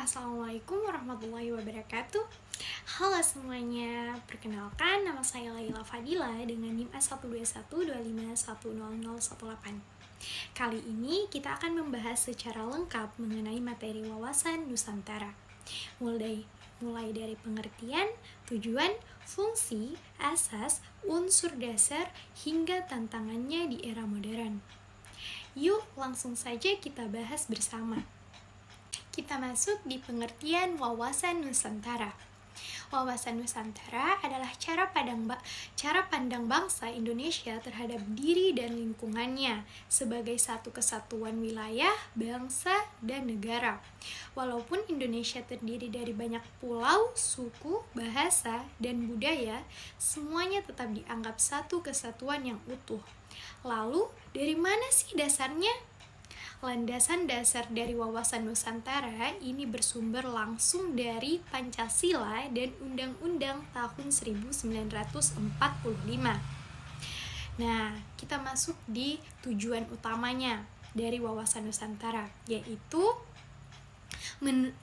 Assalamualaikum warahmatullahi wabarakatuh. Halo semuanya, perkenalkan nama saya Laila Fadila dengan NIM S12125100018. Kali ini kita akan membahas secara lengkap mengenai materi wawasan Nusantara. Mulai dari pengertian, tujuan, fungsi, asas, unsur dasar, hingga tantangannya di era modern. Yuk langsung saja kita bahas bersama. Kita masuk di pengertian wawasan Nusantara. Wawasan Nusantara adalah cara pandang bangsa Indonesia terhadap diri dan lingkungannya sebagai satu kesatuan wilayah, bangsa, dan negara. Walaupun Indonesia terdiri dari banyak pulau, suku, bahasa, dan budaya, semuanya tetap dianggap satu kesatuan yang utuh. Lalu, dari mana sih dasarnya? Landasan dasar dari wawasan Nusantara ini bersumber langsung dari Pancasila dan Undang-Undang tahun 1945. Nah, kita masuk di tujuan utamanya dari wawasan Nusantara, yaitu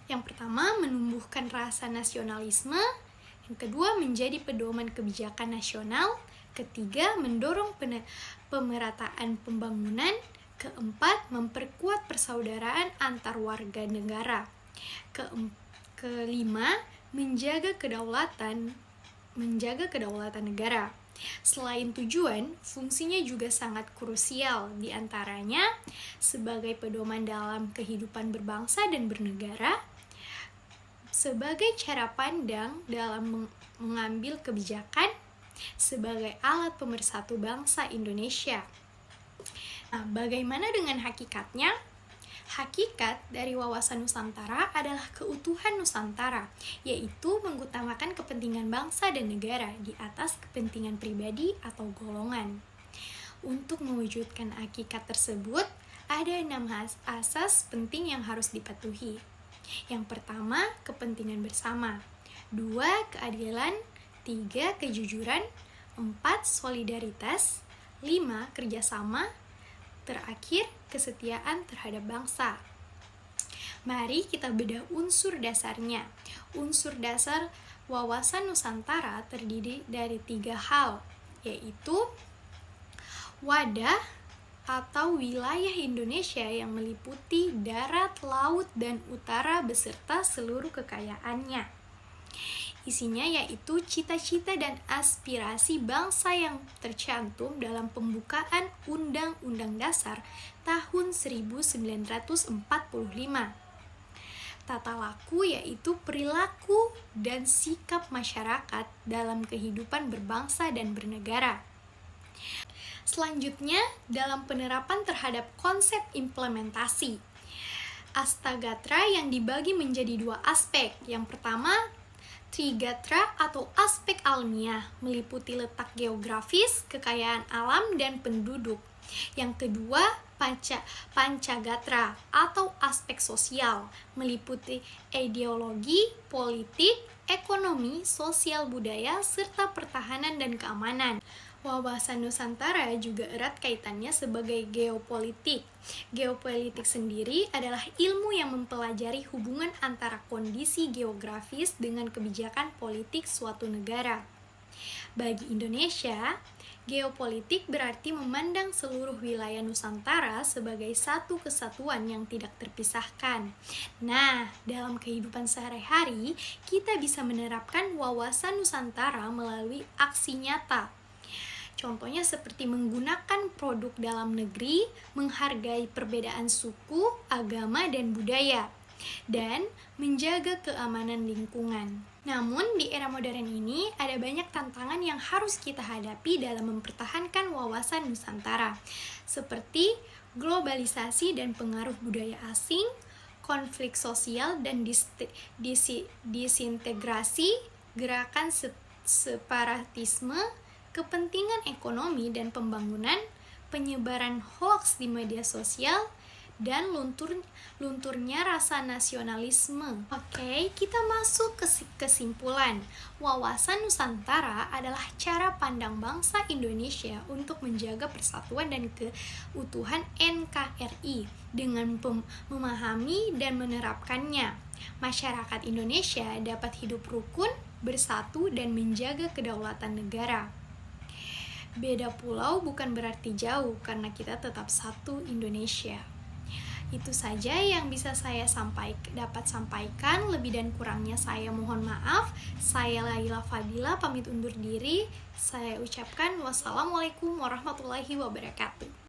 yang pertama menumbuhkan rasa nasionalisme, yang kedua menjadi pedoman kebijakan nasional, ketiga mendorong pemerataan pembangunan, keempat, memperkuat persaudaraan antar warga negara. Kelima, menjaga kedaulatan negara. Selain tujuan, fungsinya juga sangat krusial, diantaranya sebagai pedoman dalam kehidupan berbangsa dan bernegara, sebagai cara pandang dalam mengambil kebijakan, sebagai alat pemersatu bangsa Indonesia. Nah, bagaimana dengan hakikatnya? Hakikat dari wawasan Nusantara adalah keutuhan Nusantara, yaitu mengutamakan kepentingan bangsa dan negara di atas kepentingan pribadi atau golongan. Untuk mewujudkan hakikat tersebut, ada 6 asas penting yang harus dipatuhi. Yang pertama, kepentingan bersama. 2, keadilan. 3, kejujuran. 4, solidaritas. 5, kerjasama. Terakhir, kesetiaan terhadap bangsa. Mari kita bedah unsur dasarnya. Unsur dasar wawasan Nusantara terdiri dari 3 hal, yaitu wadah atau wilayah Indonesia yang meliputi darat, laut, dan utara beserta seluruh kekayaannya. Isinya yaitu cita-cita dan aspirasi bangsa yang tercantum dalam pembukaan Undang-Undang Dasar tahun 1945. Tata laku yaitu perilaku dan sikap masyarakat dalam kehidupan berbangsa dan bernegara. Selanjutnya, dalam penerapan terhadap konsep implementasi. Astagatra yang dibagi menjadi 2 aspek. Yang pertama, Trigatra atau aspek alamiah, meliputi letak geografis, kekayaan alam, dan penduduk. Yang kedua, Pancagatra atau aspek sosial, meliputi ideologi, politik, ekonomi, sosial budaya, serta pertahanan dan keamanan. Wawasan Nusantara juga erat kaitannya sebagai geopolitik. Geopolitik sendiri adalah ilmu yang mempelajari hubungan antara kondisi geografis dengan kebijakan politik suatu negara. Bagi Indonesia, geopolitik berarti memandang seluruh wilayah Nusantara sebagai satu kesatuan yang tidak terpisahkan. Nah, dalam kehidupan sehari-hari, kita bisa menerapkan wawasan Nusantara melalui aksi nyata. Contohnya seperti menggunakan produk dalam negeri, menghargai perbedaan suku, agama, dan budaya, dan menjaga keamanan lingkungan. Namun, di era modern ini ada banyak tantangan yang harus kita hadapi dalam mempertahankan wawasan Nusantara, seperti globalisasi dan pengaruh budaya asing, konflik sosial dan disintegrasi, gerakan separatisme, kepentingan ekonomi dan pembangunan, penyebaran hoaks di media sosial, dan lunturnya rasa nasionalisme. Oke, kita masuk ke kesimpulan. Wawasan Nusantara adalah cara pandang bangsa Indonesia untuk menjaga persatuan dan keutuhan NKRI. Dengan memahami dan menerapkannya, masyarakat Indonesia dapat hidup rukun, bersatu, dan menjaga kedaulatan negara. Beda pulau bukan berarti jauh, karena kita tetap satu Indonesia. Itu saja yang bisa saya dapat sampaikan. Lebih dan kurangnya saya mohon maaf. Saya Laila Fadila pamit undur diri. Saya ucapkan wassalamualaikum warahmatullahi wabarakatuh.